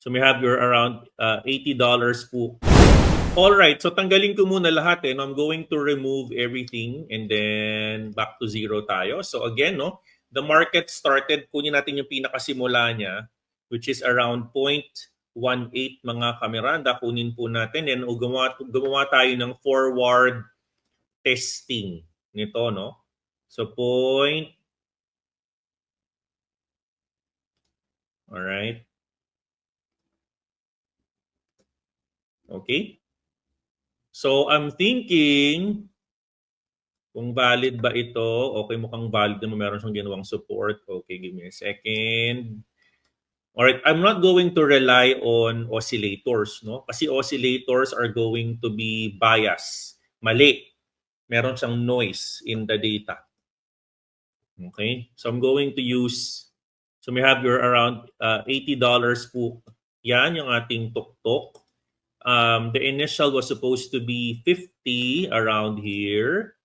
So we have your around $80 po. Alright, so tanggalin ko muna lahat eh. No? I'm going to remove everything and then back to zero tayo. So again, no, the market started, kunin natin yung pinakasimula niya, which is around 0.18 mga kameranda. Kunin po natin and gumawa tayo ng forward testing nito, no? So alright. Okay. So I'm thinking, kung valid ba ito? Okay, mukhang valid naman. Meron siyang ginawang support. Okay, give me a second. Alright, I'm not going to rely on oscillators, no? Kasi oscillators are going to be biased. Mali. Meron siyang noise in the data. Okay? So I'm going to use, so we have your around $80 po. Yan yung ating tuktok. The initial was supposed to be 50 around here.